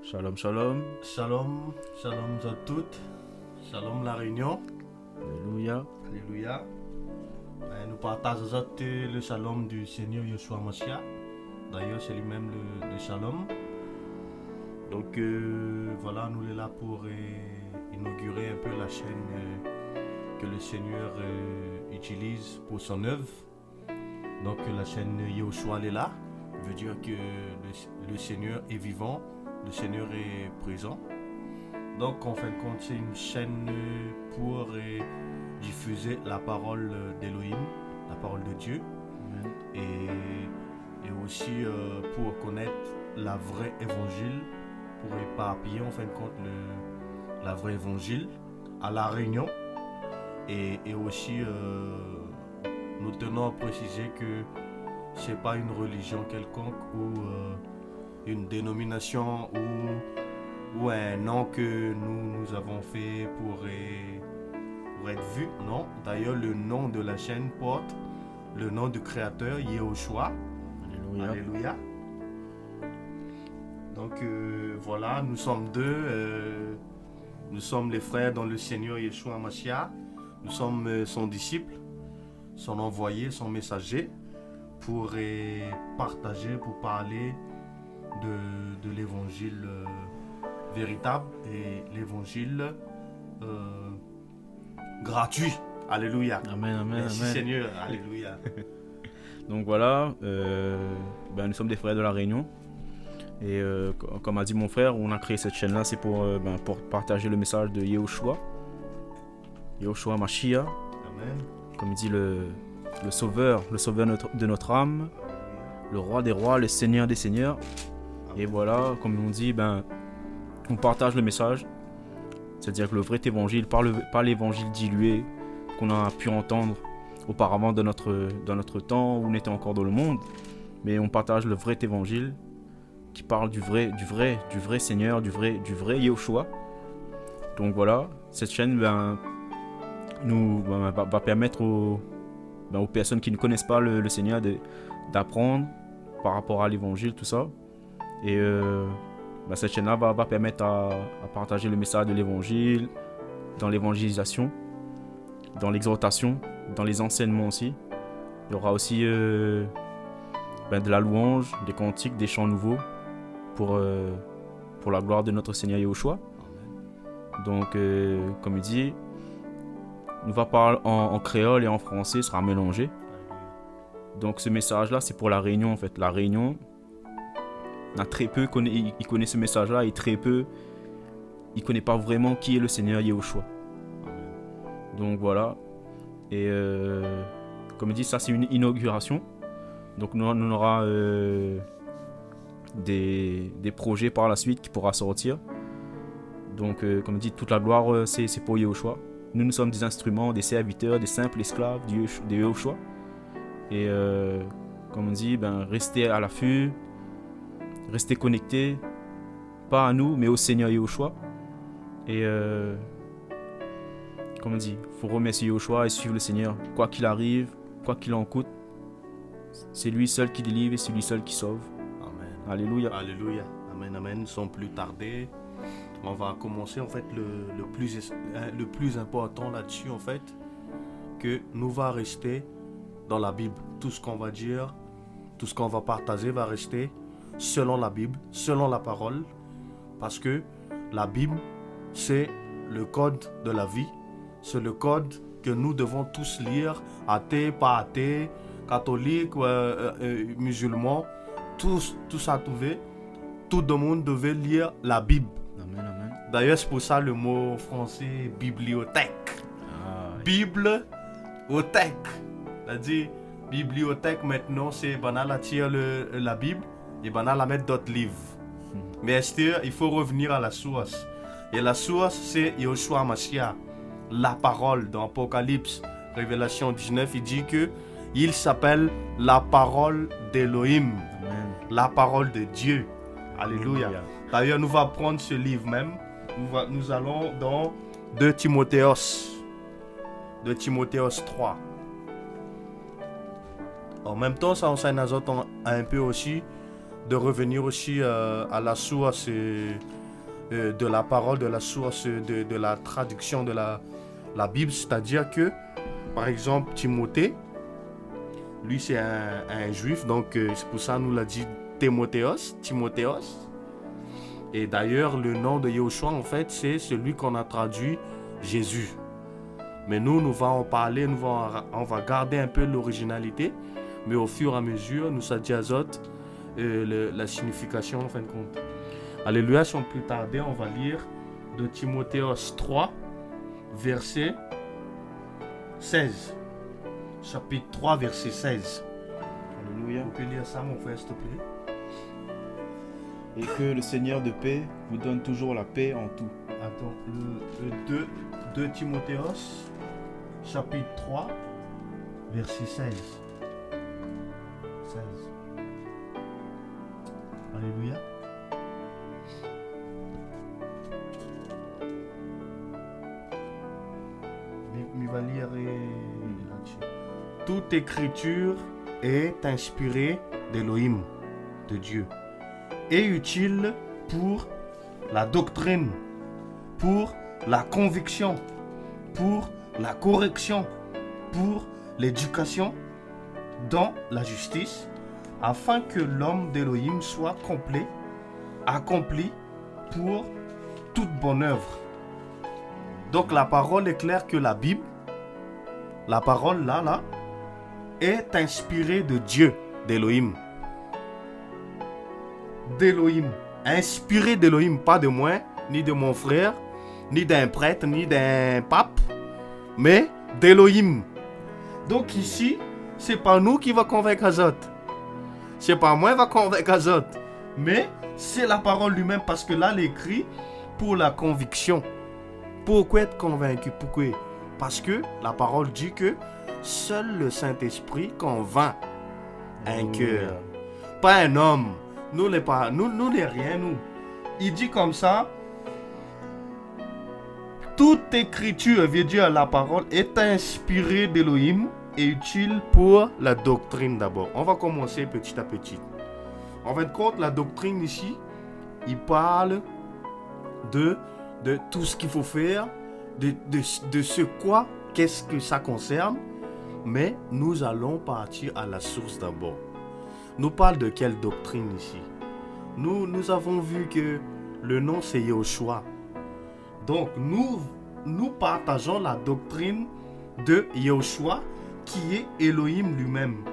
Shalom, shalom. Shalom, shalom à toutes. Shalom la Réunion. Alléluia. Alléluia. Nous partageons le shalom du Seigneur Yeshua Mashiach. D'ailleurs, c'est lui-même le shalom. Donc voilà, nous sommes là pour inaugurer un peu la chaîne que le Seigneur utilise pour son œuvre. Donc la chaîne Yeshua est là. Veut dire que le Seigneur est vivant, le Seigneur est présent. Donc en fin de compte, c'est une chaîne pour diffuser la parole d'Elohim, la parole de Dieu. Amen. Et aussi pour connaître la vraie évangile, pour éparpiller en fin de compte la vraie évangile à la Réunion. Et aussi nous tenons à préciser que c'est pas une religion quelconque ou une dénomination ou un nom que nous avons fait pour être vu. Non, d'ailleurs le nom de la chaîne porte le nom du créateur Yehoshua. Alléluia. Alléluia. Donc voilà, nous sommes deux. Nous sommes les frères dans le Seigneur Yeshua Mashiach. Nous sommes son disciple, son envoyé, son messager pour partager, pour parler de l'évangile véritable et l'évangile gratuit. Alléluia. Amen, amen, Merci amen. Seigneur. Alléluia. Donc voilà, nous sommes des frères de la Réunion. Et comme a dit mon frère, on a créé cette chaîne-là, c'est pour partager le message de Yehoshua. Yehoshua Mashiach, Amen. comme il dit le sauveur de notre âme, le roi des rois, le seigneur des seigneurs. Et voilà, comme on dit, on partage le message. C'est-à-dire que le vrai évangile, pas l'évangile dilué qu'on a pu entendre auparavant dans notre temps où on était encore dans le monde. Mais on partage le vrai évangile qui parle du vrai Seigneur, du vrai Yehoshua. Donc voilà, cette chaîne va permettre aux personnes qui ne connaissent pas le Seigneur d'apprendre par rapport à l'évangile, tout ça. Et cette chaîne-là va permettre à partager le message de l'évangile, dans l'évangélisation, dans l'exhortation, dans les enseignements aussi. Il y aura aussi de la louange, des cantiques, des chants nouveaux pour la gloire de notre Seigneur Yehoshua. Donc, comme il dit, nous va parler en créole et en français, sera mélangé. Donc ce message-là, c'est pour la Réunion en fait. La Réunion, il connaît ce message-là et très peu, il connaît pas vraiment qui est le Seigneur Yehoshua. Donc voilà. Et comme il dit, ça c'est une inauguration. Donc nous on aura des projets par la suite qui pourra sortir. Donc comme il dit, toute la gloire c'est pour Yehoshua. Nous sommes des instruments, des serviteurs, des simples esclaves de Yehoshua. Et comme on dit, restez à l'affût, restez connectés, pas à nous, mais au Seigneur Yehoshua. Et comme on dit, il faut remercier Yehoshua et suivre le Seigneur. Quoi qu'il arrive, quoi qu'il en coûte, c'est lui seul qui délivre et c'est lui seul qui sauve. Amen. Alléluia. Alléluia. Amen, amen. Sans plus tarder, on va commencer en fait le plus important là-dessus en fait, que nous va rester dans la Bible. Tout ce qu'on va dire, tout ce qu'on va partager va rester selon la Bible, selon la parole, parce que la Bible, c'est le code de la vie, c'est le code que nous devons tous lire, athées, pas athées, catholiques, musulmans, tous à trouver. Tout le monde devait lire la Bible. Amen, amen. D'ailleurs, c'est pour ça le mot français bibliothèque. Bibliothèque. C'est-à-dire, bibliothèque maintenant, c'est banal à tirer la Bible et banal à mettre d'autres livres. Mais il faut revenir à la source. Et la source, c'est Yehoshua Mashiach. La parole dans Apocalypse, Révélation 19, il dit que il s'appelle la parole d'Elohim. Amen. La parole de Dieu. Alléluia. D'ailleurs, nous allons prendre ce livre même. Nous allons dans 2 Timotheos 3. En même temps, ça enseigne à nous un peu aussi de revenir aussi à la source de la parole, de la source de la traduction de la Bible. C'est-à-dire que, par exemple, Timothée, lui c'est un juif, donc c'est pour ça nous l'a dit Timotheos. Et d'ailleurs, le nom de Yahushua, en fait, c'est celui qu'on a traduit Jésus. Mais nous va en parler, on va garder un peu l'originalité, mais au fur et à mesure, nous s'adjazote la signification en fin de compte. Alléluia, sans plus tarder, on va lire de Timotheos 3, verset 16. Chapitre 3, verset 16. Alléluia. Vous pouvez lire ça, mon frère, s'il te plaît. Et que le Seigneur de paix vous donne toujours la paix en tout. Attends, le 2 Timotheos, chapitre 3, verset 16. 16. Alléluia. Il va lire là-dessus. Toute écriture est inspirée d'Élohim, de Dieu, et utile pour la doctrine, pour la conviction, pour la correction, pour l'éducation dans la justice, afin que l'homme d'Élohim soit complet, accompli pour toute bonne œuvre. Donc la parole est claire que la Bible, la parole là, est inspirée de Dieu, d'Élohim. D'Élohim. Inspirée d'Élohim, pas de moi, ni de mon frère, ni d'un prêtre, ni d'un pape, mais d'Élohim. Donc ici, c'est pas nous qui va convaincre Azot. C'est pas moi qui va convaincre Azot. Mais c'est la parole lui-même, parce que là, l'écrit pour la conviction. Pourquoi être convaincu? Pourquoi? Parce que la parole dit que seul le Saint-Esprit convainc un cœur. Pas un homme. Nous les rien, nous. Il dit comme ça. Toute écriture, veut dire la parole, est inspirée d'Élohim et utile pour la doctrine d'abord. On va commencer petit à petit. En fin de compte, la doctrine ici, il parle de tout ce qu'il faut faire, de ce quoi, qu'est-ce que ça concerne. Mais nous allons partir à la source d'abord. Nous parle de quelle doctrine ici? Nous avons vu que le nom c'est Yahushua. Donc nous partageons la doctrine de Yahushua qui est Elohim lui-même.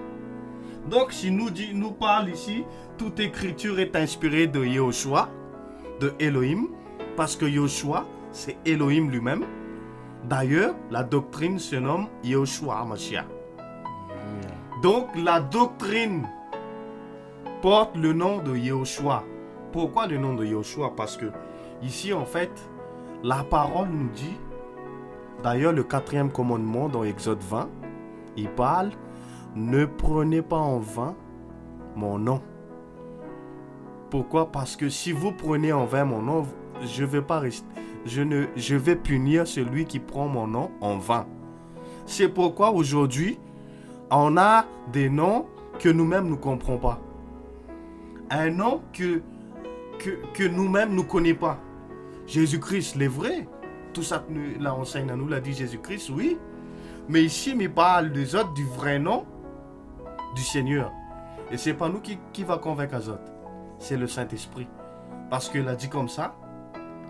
Donc si nous parle ici, toute écriture est inspirée de Yahushua, de Elohim, parce que Yahushua c'est Elohim lui-même. D'ailleurs, la doctrine se nomme Yahushua HaMashiach. Donc la doctrine porte le nom de Yahushua. Pourquoi le nom de Yahushua? Parce que ici en fait, la parole nous dit, d'ailleurs le 4e commandement dans Exode 20, il parle, ne prenez pas en vain mon nom. Pourquoi? Parce que si vous prenez en vain mon nom, je vais punir celui qui prend mon nom en vain. C'est pourquoi aujourd'hui, on a des noms que nous-mêmes ne comprenons pas. Un nom que nous-mêmes ne connaissons pas. Jésus-Christ, c'est vrai. Tout ça, la enseigne nous l'a dit Jésus-Christ, oui. Mais ici, il parle des autres du vrai nom du Seigneur. Et ce n'est pas nous qui va convaincre les autres. C'est le Saint-Esprit. Parce qu'il a dit comme ça,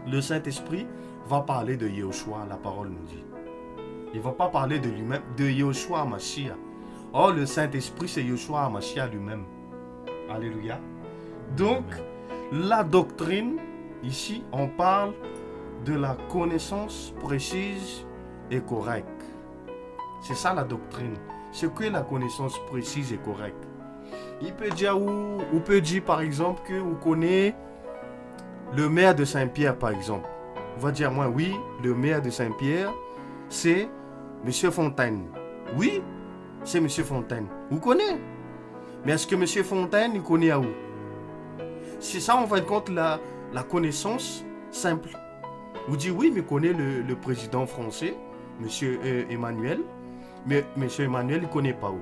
le Saint-Esprit va parler de Yahushua, la parole nous dit. Il ne va pas parler de lui-même, de Yahushua HaMashiach. Oh, le Saint-Esprit, c'est Yahushua HaMashiach lui-même. Alléluia. Donc, la doctrine, ici, on parle de la connaissance précise et correcte. C'est ça la doctrine. Ce qu'est la connaissance précise et correcte. Il peut dire, ou peut dire par exemple que vous connaissez le maire de Saint-Pierre, par exemple. On va dire, moi, oui, le maire de Saint-Pierre, c'est M. Fontaine. Oui, c'est M. Fontaine. Vous connaissez. Mais est-ce que M. Fontaine, il connaît à où? C'est ça, en fin de compte, la connaissance simple. Vous dites, oui, mais connaît le président français, M. Emmanuel. Mais M. Emmanuel, il ne connaît pas où.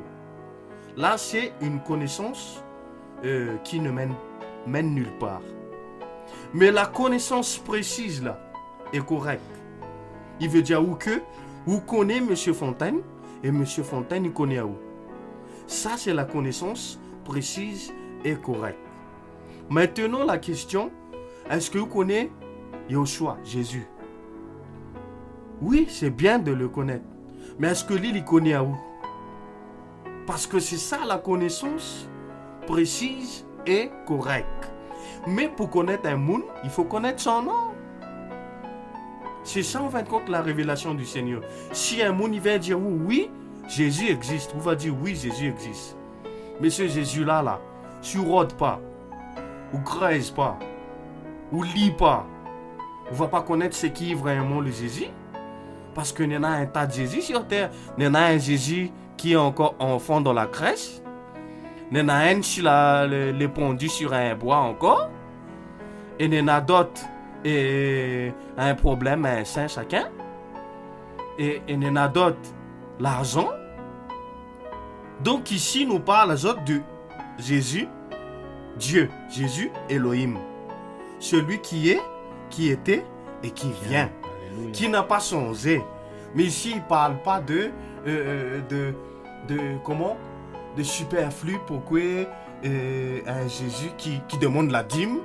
Là, c'est une connaissance qui ne mène mène nulle part. Mais la connaissance précise là est correcte. Il veut dire où connaît M. Fontaine et M. Fontaine il connaît où. Ça c'est la connaissance précise et correcte. Maintenant la question, est-ce que vous connaissez Yoshua, Jésus? Oui, c'est bien de le connaître. Mais est-ce que lui, il connaît à où? Parce que c'est ça la connaissance précise et correcte. Mais pour connaître un monde, il faut connaître son nom. C'est ça en fin de compte la révélation du Seigneur. Si un monde il va dire oui, Jésus existe, on va dire oui, Jésus existe. Mais ce Jésus-là, si vous rôde pas, ou creuse pas, ou lit pas, on ne va pas connaître ce qui est vraiment le Jésus. Parce qu'il y en a un tas de Jésus sur terre. Il y en a un Jésus qui est encore enfant dans la crèche. Il y en a un qui est pendu sur un bois encore. Et il y en a d'autres et un problème, un saint chacun. Et il y en a d'autres l'argent. Donc ici, nous parlons de Jésus, Dieu, Jésus, Elohim. Celui qui est, qui était et qui vient. Alléluia. Qui n'a pas changé. Mais ici, il ne parle pas de superflu. Pourquoi un Jésus qui demande la dîme,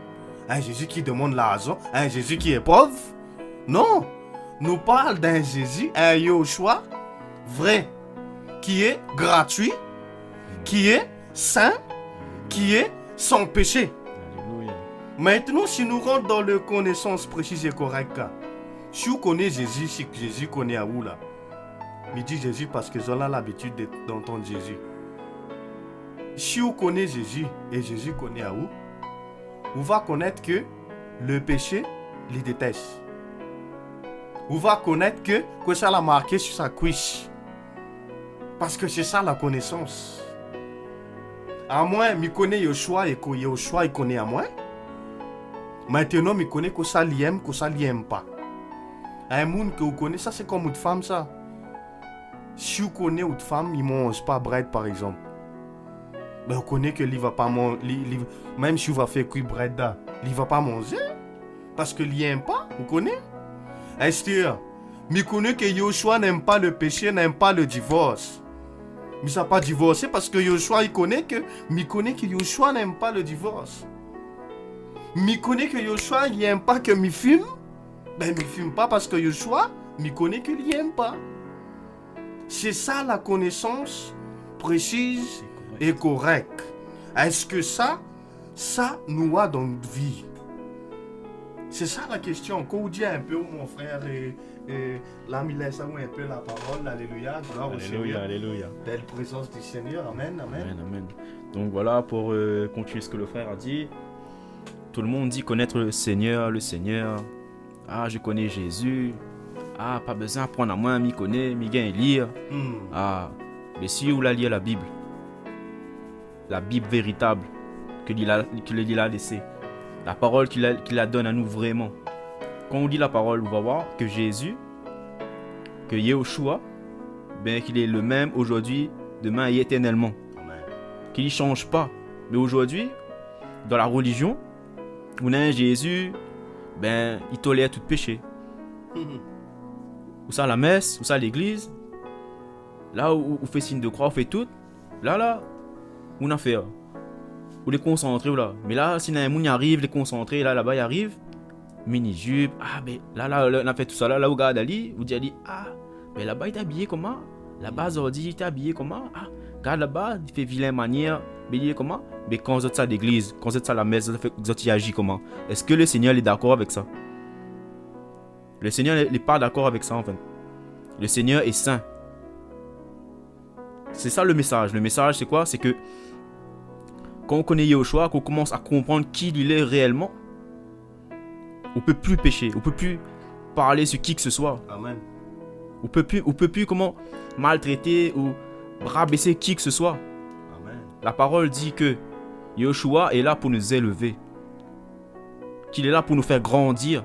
un Jésus qui demande l'argent, un Jésus qui est pauvre. Non, nous parlons d'un Jésus, un Yoshua vrai, qui est gratuit, qui est saint, qui est sans péché. Alléluia. Maintenant, si nous rentrons dans la connaissance précise et correcte, si vous connaissez Jésus, si Jésus connaît à vous là, mais dit Jésus parce qu'ils ont l'habitude d'entendre Jésus. Si vous connaissez Jésus et Jésus connaît à vous, vous va connaître que le péché les déteste. Vous va connaître que ça l'a marqué sur sa cuisse. Parce que c'est ça la connaissance. À moi, je connais Yoshua et que Yoshua il connaît à moi. Maintenant, je connais que ça l'aime, que ça l'aime pas. Un monde que vous connaissez, ça c'est comme une femme ça. Si vous connaissez une femme, il ne mange pas bread par exemple. Ben, vous connaissez que il va pas manger, même si vous va faire cuire bread là, il va pas manger. Parce que il n'aime pas, vous connaissez. Est-ce que je connais que Yoshua n'aime pas le péché, n'aime pas le divorce. Mais ça n'a pas divorcé parce que Yoshua, il connaît que Yoshua n'aime pas le divorce. Je connais que Yoshua, il n'aime pas que je fume. Ben, je ne fume pas parce que Yoshua, je connais qu'il n'aime pas. C'est ça la connaissance précise et correcte. Est-ce que ça nous a dans notre vie? C'est ça la question. Quand vous dites un peu, mon frère, là, il laisse un peu la parole. Alléluia. Gloire au Seigneur. Alléluia. Belle présence du Seigneur. Amen. Amen. Amen. Donc voilà, pour continuer ce que le frère a dit. Tout le monde dit connaître le Seigneur, le Seigneur. Ah, je connais Jésus. Ah, pas besoin d'apprendre à moi, m'y connaît, m'y gagne lire. Ah, mais si vous la lire la Bible véritable que il a laissée, la parole qu'il la donne à nous vraiment. Quand on lit la parole, on va voir que Jésus, que Yahushua, ben qu'il est le même aujourd'hui, demain et éternellement. Amen. Qu'il ne change pas. Mais aujourd'hui, dans la religion, on a un Jésus, ben il tolère tout péché. Ou ça la messe, ou ça l'église, là où on fait signe de croix, on fait tout, là, on a fait. Ou les concentrer, là. Mais là, si un monde arrive, les concentrer, là-bas, il arrive, mini-jupe, ah, ben là, on a fait tout ça, là, où regarde Ali, vous dites Ali, ah, mais là-bas, il est habillé comment? Là-bas, Zordi, il est habillé comment? Ah, regarde là-bas, il fait vilaine manière, mais il est comment? Mais quand vous êtes ça l'église, quand vous êtes ça la messe, vous êtes agit comment? Est-ce que le Seigneur est d'accord avec ça? Le Seigneur n'est pas d'accord avec ça, en fait. Le Seigneur est saint. C'est ça le message. Le message, c'est quoi? C'est que quand on connaît Yahushua, qu'on commence à comprendre qui il est réellement, on ne peut plus pécher. On ne peut plus parler sur qui que ce soit. Amen. On peut plus comment maltraiter ou rabaisser qui que ce soit. Amen. La parole dit que Yahushua est là pour nous élever. Qu'il est là pour nous faire grandir.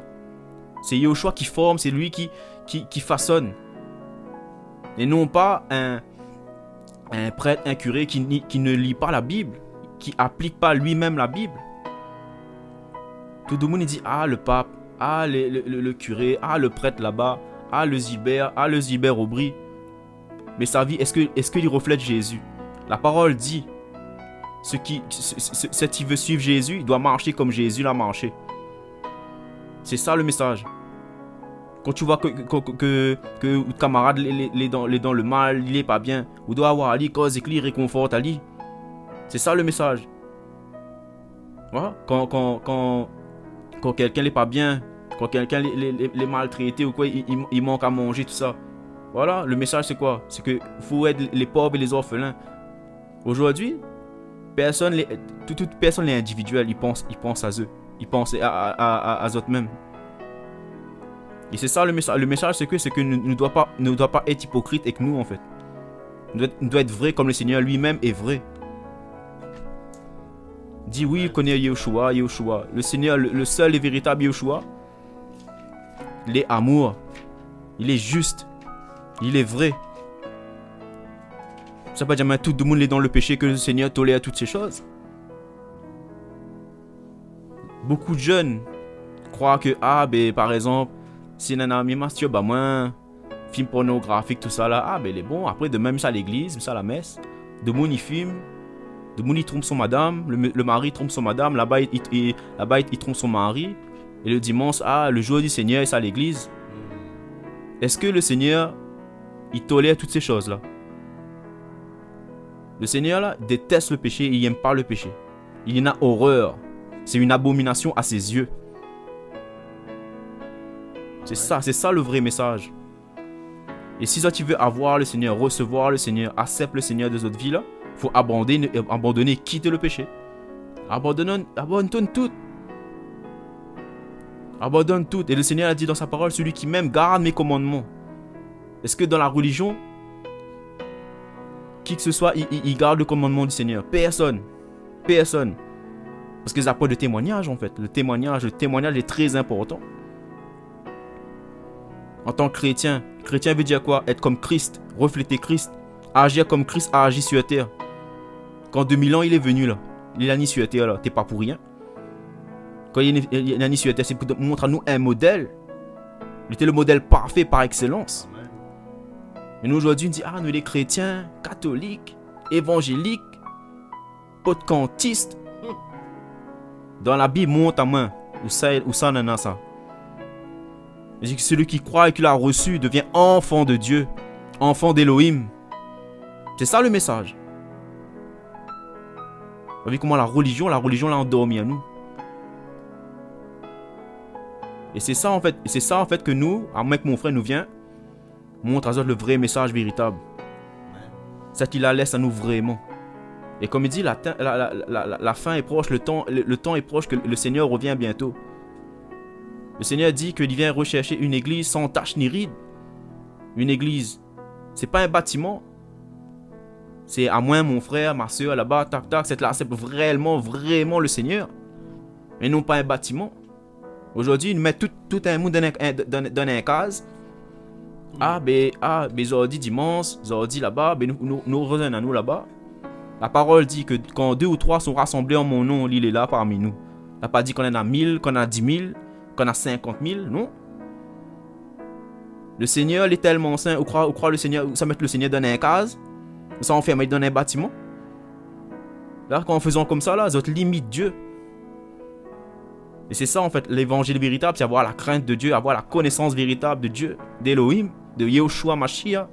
C'est Yahushua qui forme, c'est lui qui façonne. Et non pas un prêtre, un curé qui ne lit pas la Bible, qui applique pas lui-même la Bible. Tout le monde il dit, ah, le pape, ah, le curé, ah, le prêtre là-bas, ah, le Zibert Aubry. Mais sa vie, est-ce qu'il reflète Jésus? La parole dit, ceux qui veut suivre Jésus, il doit marcher comme Jésus l'a marché. C'est ça le message. Quand tu vois que le camarade est dans le mal, il est pas bien, ou doit avoir Ali, cause et qu'il réconforte Ali. C'est ça le message. Voilà. Quand quelqu'un n'est pas bien, quand quelqu'un est maltraité ou quoi, il manque à manger, tout ça. Voilà, le message c'est quoi? C'est que faut aider les pauvres et les orphelins. Aujourd'hui, toute personne n'est individuelle, ils pensent à eux. Ils pensent à eux-mêmes. Et c'est ça le message. Le message c'est que ne doit pas être hypocrite avec nous en fait. Nous doit être vrai comme le Seigneur lui-même est vrai. Dis oui, il connaît Yeshua. Le Seigneur, le seul et véritable Yeshua, il est amour. Il est juste. Il est vrai. Ça ne veut pas dire que tout le monde est dans le péché, que le Seigneur tolère toutes ces choses. Beaucoup de jeunes croient que, par exemple, si un ami masturbe à moi, film pornographique, tout ça là, il est bon. Après, de même ça à l'église, ça à la messe. De monde il fume. De monde il trompe son madame. Le mari trompe son madame. Là-bas, il trompe son mari. Et le dimanche, le jour du Seigneur, il est à l'église. Est-ce que le Seigneur, il tolère toutes ces choses-là? Le Seigneur là déteste le péché et il n'aime pas le péché. Il en a horreur. C'est une abomination à ses yeux. C'est ça le vrai message. Et si toi tu veux avoir le Seigneur, recevoir le Seigneur, accepte le Seigneur de notre vie là, il faut abandonner, quitter le péché. Abandonne tout. Abandonne tout. Et le Seigneur a dit dans sa parole, celui qui m'aime garde mes commandements. Est-ce que dans la religion, qui que ce soit, il garde le commandement du Seigneur? Personne. Parce qu'ils apportent le témoignage en fait. Le témoignage est très important. En tant que chrétien veut dire quoi? Être comme Christ, refléter Christ, agir comme Christ a agi sur la terre. Quand 2000 ans il est venu là, il a mis sur la terre là, t'es pas pour rien. Quand il a mis sur la terre, c'est pour montrer à nous un modèle. Il était le modèle parfait par excellence. Mais nous aujourd'hui on dit, nous les chrétiens, catholiques, évangéliques, podcantistes. Dans la Bible, monte à main, où ça n'en a ça. Celui qui croit et qui l'a reçu devient enfant de Dieu, enfant d'Élohim. C'est ça le message. Vous voyez comment la religion l'a endormi à nous. Et c'est ça en fait que nous, à moins que mon frère nous vient, montre à nous le vrai message véritable. C'est qu'il la laisse à nous vraiment. Et comme il dit, la fin est proche, le temps est proche, que le Seigneur revient bientôt. Le Seigneur dit qu'il vient rechercher une église sans tache ni ride. Une église, c'est pas un bâtiment. C'est à moi, mon frère, ma soeur, là-bas, tac, c'est vraiment le Seigneur. Mais non pas un bâtiment. Aujourd'hui, ils mettent tout un monde dans un case. Ils ont dit dimanche, ils ont dit là-bas, nous revenons à nous là-bas. La parole dit que quand 2 ou 3 sont rassemblés en mon nom, il est là parmi nous. Elle n'a pas dit qu'on en a 1000, qu'on en a 10 000. Qu'on a 50 000, non. Le Seigneur, il est tellement saint. Ou croire le Seigneur, ça met le Seigneur dans un case, ça enferme dans un bâtiment. Là, quand en faisant comme ça, là, ça limite Dieu. Et c'est ça, en fait, l'évangile véritable, c'est avoir la crainte de Dieu, avoir la connaissance véritable de Dieu, d'Élohim, de Yeshua Mashiach.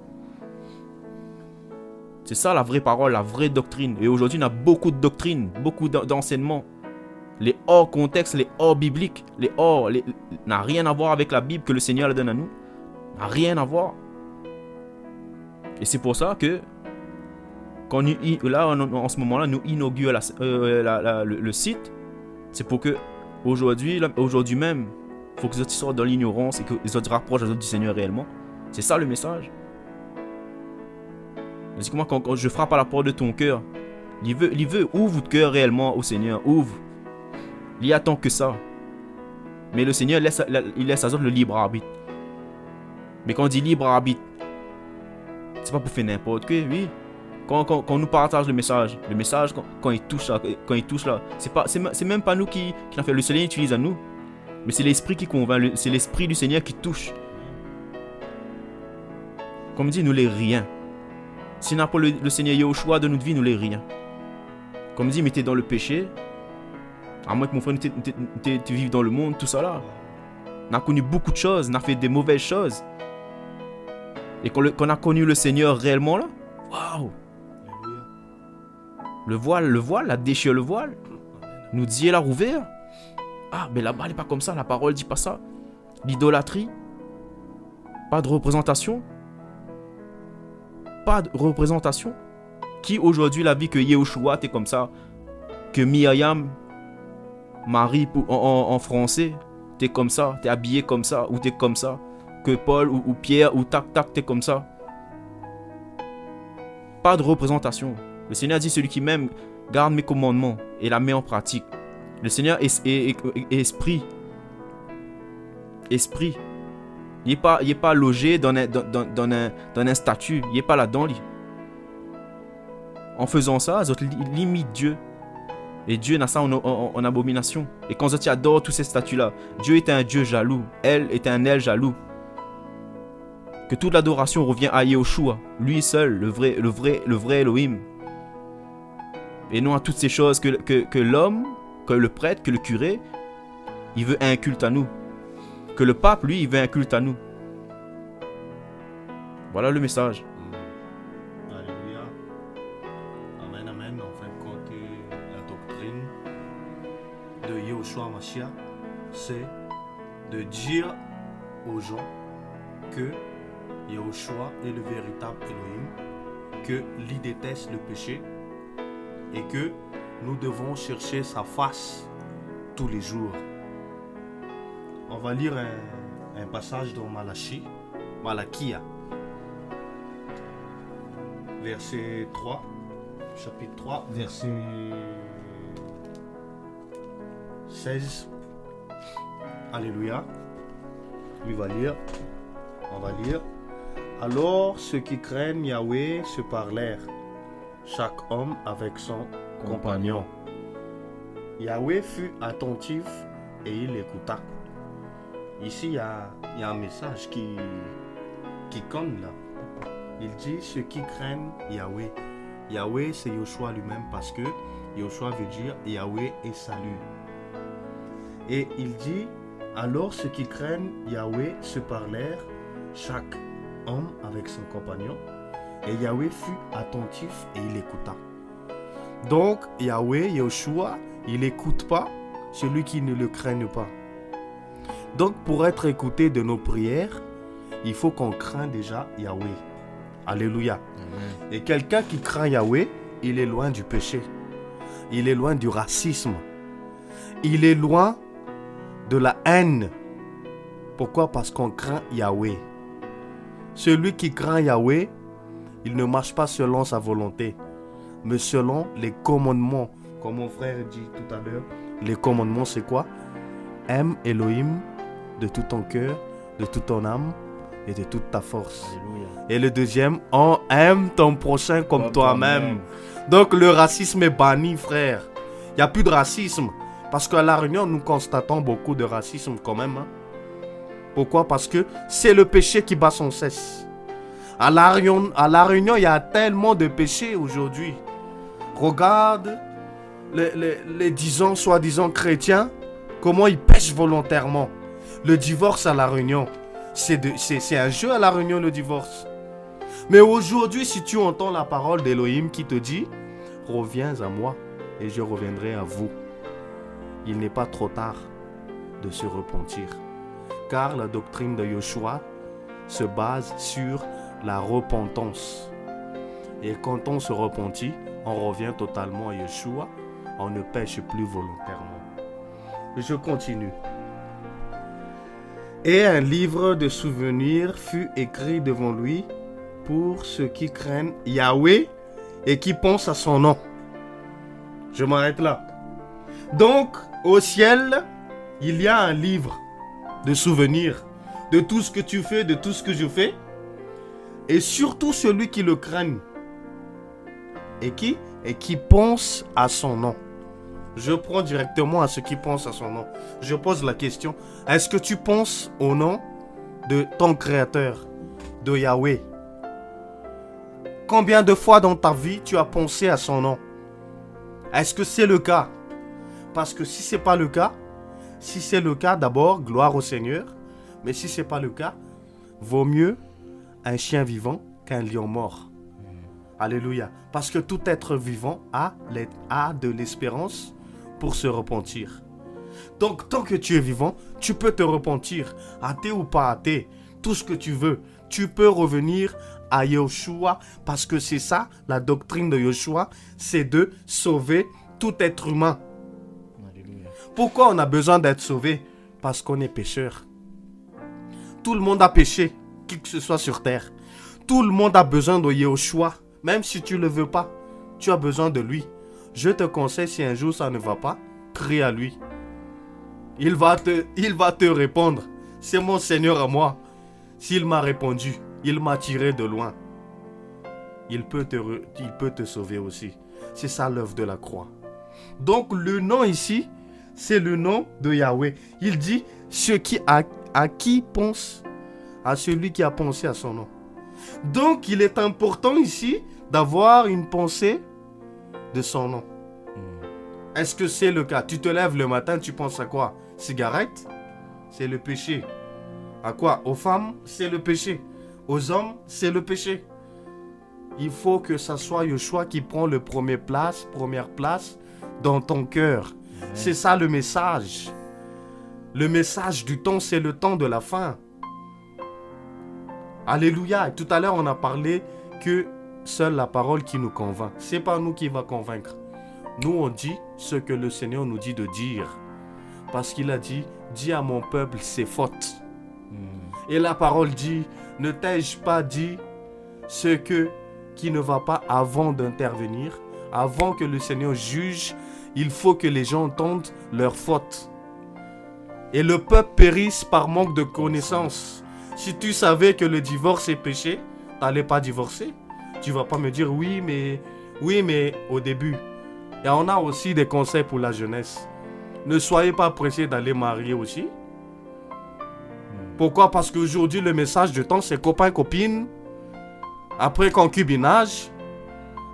C'est ça la vraie parole, la vraie doctrine. Et aujourd'hui, on a beaucoup de doctrines, beaucoup d'enseignements. Les hors contexte, les hors bibliques, n'a rien à voir avec la Bible que le Seigneur le donne à nous. N'a rien à voir. Et c'est pour ça que quand en ce moment-là, nous inaugurons le site. C'est pour que aujourd'hui même, il faut que les autres sortent dans l'ignorance et que les autres rapprochent les autres du Seigneur réellement. C'est ça le message. C'est comment quand je frappe à la porte de ton cœur, il veut ouvre votre cœur réellement au Seigneur, ouvre. Il y attend que ça. Mais le Seigneur il laisse à eux le libre arbitre. Mais quand on dit libre arbitre, c'est pas pour faire n'importe quoi, oui. Quand on nous partage le message, quand il touche là, c'est même pas nous qui l'a fait. Le Seigneur utilise à nous, mais c'est l'esprit qui convainc, c'est l'esprit du Seigneur qui touche. Comme dit, nous les rien. Si n'a pas le Seigneur Yahushua de notre vie, nous les rien. Comme dit, mais t'es dans le péché, à moins que mon frère tu vives dans le monde, tout ça là. On a connu beaucoup de choses, on a fait des mauvaises choses. Et quand on a connu le Seigneur réellement là, waouh! Le voile, la déchire le voile. Nous dit la rouvert. Ah, mais là-bas, elle n'est pas comme ça, la parole dit pas ça. L'idolâtrie. Pas de représentation. Pas de représentation. Qui aujourd'hui l'a vu que Yahushua t'es comme ça, que Myriam, Marie en français, t'es comme ça, t'es habillé comme ça, ou t'es comme ça, que Paul ou Pierre ou tac tac t'es comme ça. Pas de représentation. Le Seigneur dit, celui qui m'aime garde mes commandements et la met en pratique. Le Seigneur est esprit. Esprit. Il n'est pas logé dans un statut. Il n'est pas là-dedans. En faisant ça, ils limitent Dieu. Et Dieu n'a ça en abomination. Et quand tu adores tous ces statuts-là, Dieu est un Dieu jaloux. Elle est un elle jaloux. Que toute l'adoration revient à Yahushua, lui seul, le vrai Elohim. Et non à toutes ces choses que l'homme, que le prêtre, que le curé, il veut un culte à nous. Que le pape, lui, il veut un culte à nous. Voilà le message. Alléluia. Amen, amen. En fin de compte, la doctrine de Yahushua Mashiach, c'est de dire aux gens que Yahushua est le véritable Elohim, que l'il déteste le péché et que nous devons chercher sa face tous les jours. On va lire un passage dans Malakia, verset 3, chapitre 3, verset 16. Alléluia. On va lire. Alors ceux qui craignent Yahweh se parlèrent, chaque homme avec son compagnon. Yahweh fut attentif et il écouta. Ici, il y a un message qui compte là. Il dit ceux qui craignent Yahweh. Yahweh, c'est Yahushua lui-même parce que Yahushua veut dire Yahweh est salut. Et il dit alors ceux qui craignent Yahweh se parlèrent, chaque homme avec son compagnon. Et Yahweh fut attentif et il écouta. Donc, Yahweh, Yahushua, il n'écoute pas celui qui ne le craigne pas. Donc, pour être écouté de nos prières, il faut qu'on craint déjà Yahweh. Alléluia. Amen. Et quelqu'un qui craint Yahweh, il est loin du péché. Il est loin du racisme. Il est loin de la haine. Pourquoi? Parce qu'on craint Yahweh. Celui qui craint Yahweh, il ne marche pas selon sa volonté, mais selon les commandements. Comme mon frère dit tout à l'heure, les commandements c'est quoi? Aime Elohim de tout ton cœur, de toute ton âme et de toute ta force. Alléluia. Et le deuxième, aime ton prochain comme toi-même. Donc le racisme est banni, frère. Il n'y a plus de racisme. Parce qu'à La Réunion, nous constatons beaucoup de racisme quand même. Hein? Pourquoi? Parce que c'est le péché qui bat sans cesse. À La Réunion, il y a tellement de péchés aujourd'hui. Regarde les disons, soi-disant chrétiens, comment ils pêchent volontairement. Le divorce à La Réunion, c'est un jeu à La Réunion, le divorce. Mais aujourd'hui, si tu entends la parole d'Elohim qui te dit « Reviens à moi et je reviendrai à vous », il n'est pas trop tard de se repentir. Car la doctrine de Yahushua se base sur la repentance. Et quand on se repentit, on revient totalement à Yeshua, on ne pêche plus volontairement. Je continue. Et un livre de souvenirs fut écrit devant lui pour ceux qui craignent Yahweh et qui pensent à son nom. Je m'arrête là. Donc, au ciel, il y a un livre de souvenirs de tout ce que tu fais, de tout ce que je fais. Et surtout celui qui le craigne. Et qui pense à son nom. Je prends directement à ceux qui pensent à son nom. Je pose la question, est-ce que tu penses au nom de ton Créateur, de Yahweh? Combien de fois dans ta vie tu as pensé à son nom? Est-ce que c'est le cas? Parce que si ce n'est pas le cas, si c'est le cas, d'abord, gloire au Seigneur. Mais si ce n'est pas le cas, vaut mieux un chien vivant qu'un lion mort. Alléluia. Parce que tout être vivant a de l'espérance pour se repentir. Donc, tant que tu es vivant, tu peux te repentir. Athée ou pas athée, tout ce que tu veux. Tu peux revenir à Yeshua parce que c'est ça, la doctrine de Yeshua, c'est de sauver tout être humain. Alléluia. Pourquoi on a besoin d'être sauvé? Parce qu'on est pécheur. Tout le monde a péché, qui que ce soit sur terre. Tout le monde a besoin de Yeshua. Même si tu ne le veux pas, tu as besoin de lui. Je te conseille, si un jour ça ne va pas, crie à lui. Il va te répondre. C'est mon Seigneur à moi. S'il m'a répondu, il m'a tiré de loin. Il peut te sauver aussi. C'est ça l'œuvre de la croix. Donc le nom ici, c'est le nom de Yahweh. Il dit, à qui pense, à celui qui a pensé à son nom. Donc il est important ici d'avoir une pensée de son nom. Est-ce que c'est le cas? Tu te lèves le matin, tu penses à quoi? Cigarette? C'est le péché. À quoi? Aux femmes, c'est le péché. Aux hommes, c'est le péché. Il faut que ça soit Yeshua qui prend première place dans ton cœur. Ouais. C'est ça le message. Le message du temps, c'est le temps de la fin. Alléluia. Et tout à l'heure, on a parlé que seule la parole qui nous convainc. C'est pas nous qui va convaincre. Nous, on dit ce que le Seigneur nous dit de dire. Parce qu'il a dit, dis à mon peuple ses fautes. Et la parole dit, ne t'ai-je pas dit ce qui ne va pas avant d'intervenir? Avant que le Seigneur juge, il faut que les gens entendent leurs fautes. Et le peuple périsse par manque de connaissance. Si tu savais que le divorce est péché, tu n'allais pas divorcer. Tu ne vas pas me dire oui, mais au début. Et on a aussi des conseils pour la jeunesse. Ne soyez pas pressés d'aller marier aussi. Pourquoi? Parce qu'aujourd'hui, le message du temps, c'est copain-copine. Après concubinage.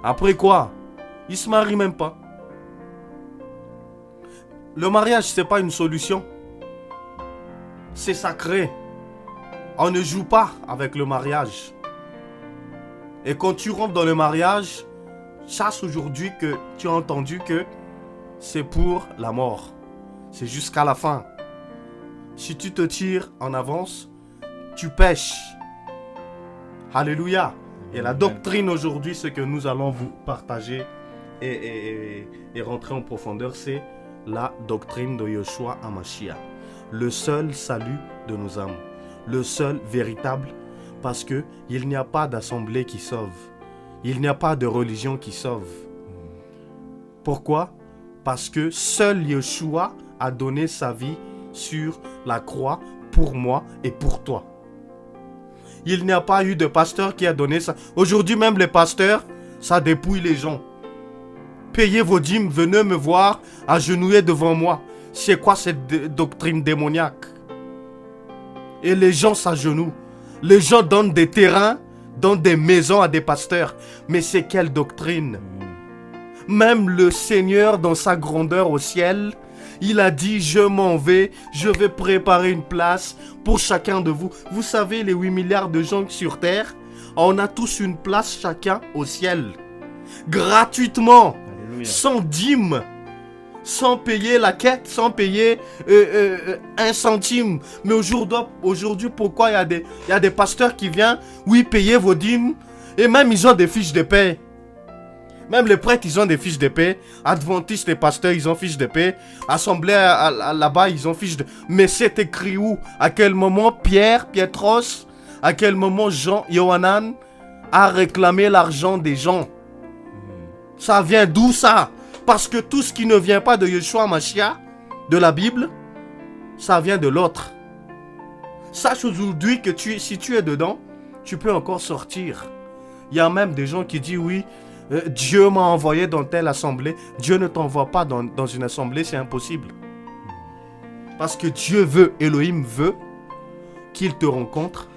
Après quoi? Ils ne se marient même pas. Le mariage, ce n'est pas une solution. C'est sacré. On ne joue pas avec le mariage. Et quand tu rentres dans le mariage, sache aujourd'hui que tu as entendu que c'est pour la mort. C'est jusqu'à la fin. Si tu te tires en avance, tu pèches. Alléluia. Et la doctrine aujourd'hui, ce que nous allons vous partager et rentrer en profondeur, c'est la doctrine de Yeshua HaMashiach. Le seul salut de nos âmes. Le seul véritable, parce qu'il n'y a pas d'assemblée qui sauve. Il n'y a pas de religion qui sauve. Pourquoi? Parce que seul Yeshua a donné sa vie sur la croix pour moi et pour toi. Il n'y a pas eu de pasteur qui a donné ça. Aujourd'hui même les pasteurs, ça dépouille les gens. Payez vos dîmes, venez me voir, agenouillez devant moi. C'est quoi cette doctrine démoniaque? Et les gens s'agenouillent. Les gens donnent des terrains, donnent des maisons à des pasteurs. Mais c'est quelle doctrine? Même le Seigneur dans sa grandeur au ciel, il a dit, je m'en vais, je vais préparer une place pour chacun de vous. Vous savez, les 8 milliards de gens sur terre, on a tous une place chacun au ciel. Gratuitement. Alléluia. Sans dîme. Sans payer la quête, sans payer un centime. Mais aujourd'hui, pourquoi il y a des pasteurs qui viennent, oui, payer vos dîmes, et même ils ont des fiches de paie. Même les prêtres, ils ont des fiches de paie. Adventistes et pasteurs, ils ont fiches de paie. Assemblée là-bas, ils ont fiches de... Mais c'est écrit où? À quel moment Pietros, à quel moment Jean, Yohanan a réclamé l'argent des gens? Ça vient d'où ça? Parce que tout ce qui ne vient pas de Yeshua HaMashiach, de la Bible, ça vient de l'autre. Sache aujourd'hui que si tu es dedans, tu peux encore sortir. Il y a même des gens qui disent oui, Dieu m'a envoyé dans telle assemblée. Dieu ne t'envoie pas dans une assemblée, c'est impossible. Parce que Dieu veut, Elohim veut qu'il te rencontre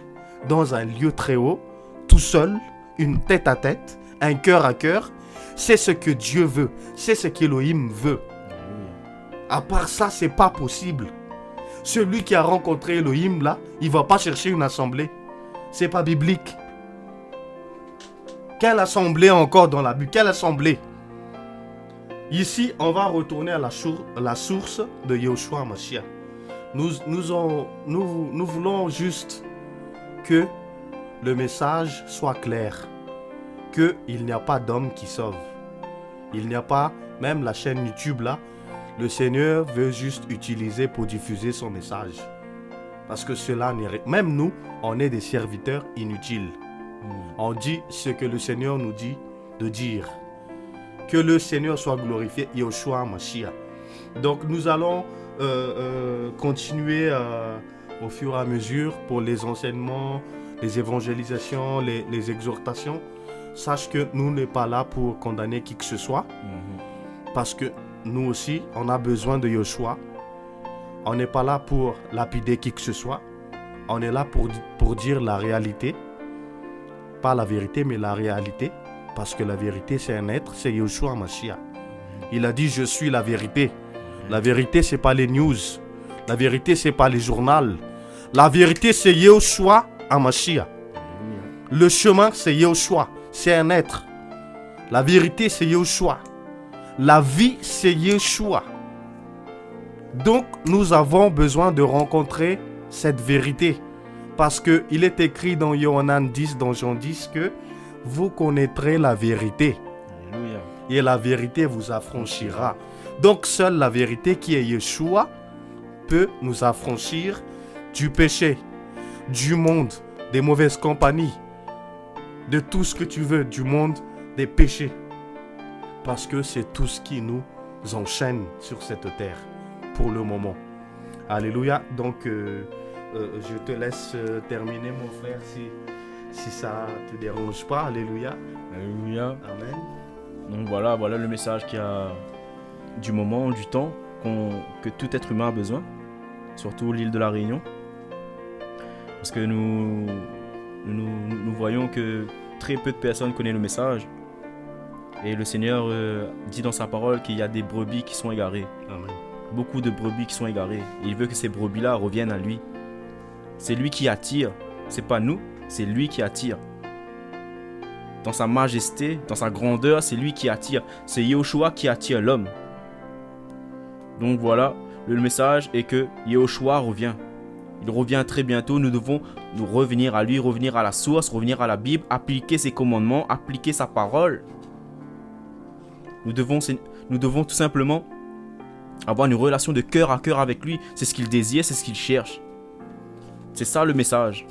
dans un lieu très haut, tout seul, une tête à tête, un cœur à cœur. C'est ce que Dieu veut, c'est ce qu'Elohim veut. À part ça, c'est pas possible. Celui qui a rencontré Elohim là, il va pas chercher une assemblée. C'est pas biblique. Quelle assemblée encore dans la Bible? Quelle assemblée? Ici, on va retourner à la source de Yahushua Mashiach. Nous voulons juste que le message soit clair. Qu'il n'y a pas d'homme qui sauve. Il n'y a pas, même la chaîne YouTube là, le Seigneur veut juste utiliser pour diffuser son message. Parce que cela n'est rien. Même nous, on est des serviteurs inutiles. On dit ce que le Seigneur nous dit de dire. Que le Seigneur soit glorifié, Yahushua Mashiach. Donc nous allons continuer au fur et à mesure pour les enseignements, les évangélisations, les exhortations. Sache que nous n'est pas là pour condamner qui que ce soit. Parce que nous aussi, on a besoin de Yahushua. On n'est pas là pour lapider qui que ce soit. On est là pour dire la réalité. Pas la vérité, mais la réalité. Parce que la vérité, c'est un être, c'est Yahushua Mashiach. Il a dit, je suis la vérité. La vérité, c'est pas les news. La vérité, c'est pas les journaux. La vérité, c'est Yahushua Mashiach. Le chemin, c'est Yahushua. C'est un être. La vérité, c'est Yahushua. La vie, c'est Yeshua. Donc, nous avons besoin de rencontrer cette vérité. Parce qu'il est écrit dans Yohanan 10, dans Jean 10, que vous connaîtrez la vérité. Alléluia. Et la vérité vous affranchira. Donc, seule la vérité qui est Yeshua peut nous affranchir du péché, du monde, des mauvaises compagnies, de tout ce que tu veux, du monde des péchés. Parce que c'est tout ce qui nous enchaîne sur cette terre pour le moment. Alléluia. Donc, je te laisse terminer, mon frère, si ça ne te dérange pas. Alléluia. Alléluia. Amen. Donc voilà le message qu'il y a du moment, du temps que tout être humain a besoin. Surtout l'île de la Réunion. Parce que nous voyons que très peu de personnes connaissent le message. Et le Seigneur dit dans sa parole qu'il y a des brebis qui sont égarées. Amen. Beaucoup de brebis qui sont égarées. Et il veut que ces brebis-là reviennent à lui. C'est lui qui attire. C'est pas nous, c'est lui qui attire. Dans sa majesté, dans sa grandeur, c'est lui qui attire. C'est Yahushua qui attire l'homme. Donc voilà, le message est que Yahushua revient. Il revient très bientôt. Nous devons nous revenir à lui, revenir à la source, revenir à la Bible, appliquer ses commandements, appliquer sa parole. Nous devons tout simplement avoir une relation de cœur à cœur avec lui. C'est ce qu'il désire, c'est ce qu'il cherche. C'est ça le message.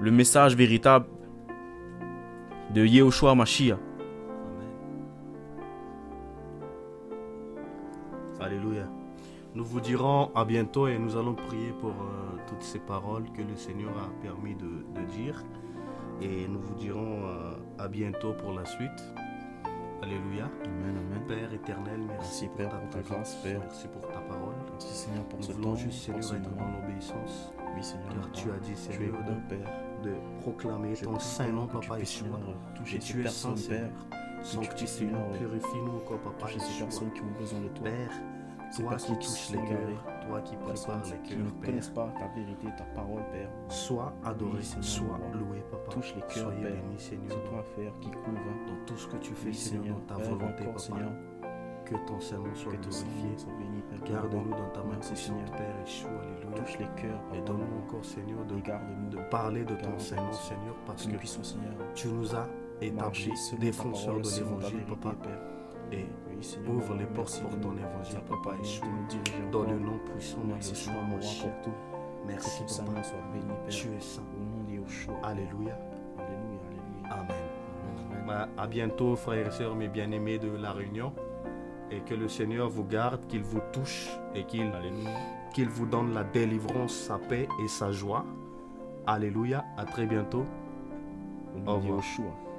Le message véritable de Yahushua Mashiach. Alléluia. Nous vous dirons à bientôt et nous allons prier pour toutes ces paroles que le Seigneur a permis de dire. Et nous vous dirons à bientôt pour la suite. Alléluia. Amen, amen. Père éternel, merci pour Père, ta pour ta présence, grâce, Père. merci pour ta parole. Merci Seigneur pour Nous ce voulons temps, juste, pour Seigneur, ce être dans moment. l'obéissance. Oui Seigneur, Car tu as dit, tu es Seigneur, bon Père. de proclamer Je ton prie, saint Père, nom, que tu Papa puisses, Yeshua. Seigneur, toucher Et ces tu es personnes, saint, Père. Seigneur. Que tu Sanctifie-nous, puisses, Seigneur, purifie-nous, encore, Papa toucher ces Yeshua. personnes qui ont besoin de toi. Père, Ces toi qui personnes qui touches sont les cœurs, égarées. toi qui prépares Personnes les qui cœurs, ne Père. connaissent pas ta vérité, ta parole, Père. Sois adoré, Oui, Seigneur, sois roi. loué, Papa. Touche les cœurs, Soyez Père. béni, Seigneur, C'est toi, Père, qui couvre. dans tout ce que tu fais, Oui, Seigneur, Seigneur, dans ta Père, volonté, encore, Papa. Seigneur. Que ton Saint-Nom soit Que ton glorifié. Seigneur soit béni, Père. Garde-nous dans ta main Merci, puissante, Seigneur. Père Yeshua, alléluia. Touche les cœurs, Et Papa. donne-nous encore, Seigneur, Et garde-nous. de parler de ton Garde-nous, Saint-Nom, Seigneur. Seigneur, parce Que nous que puissions, Seigneur, tu nous as établis marcher selon ta défenseurs parole, de selon ta l'évangile, vérité, Papa. Père. Et Oui, Seigneur, ouvre les portes merci pour de ton nous évangile, Papa accompagner, Yeshua. de nous diriger Dans le encore. nom puissant de Merci, Yeshua, Seigneur, mon roi, Mashiach. pour tout. Merci, Que ton Papa. Saint-Nom soit béni, Père. Tu es saint. Au nom de Yahushua. Alléluia. Alléluia, alléluia. Amen. Amen, amen. À bientôt, frères et sœurs, mes bien-aimés de la Réunion. Et que le Seigneur vous garde, qu'il vous touche et Alléluia. qu'il vous donne la délivrance, sa paix et sa joie. Alléluia. À très bientôt. Au revoir. Yoshua.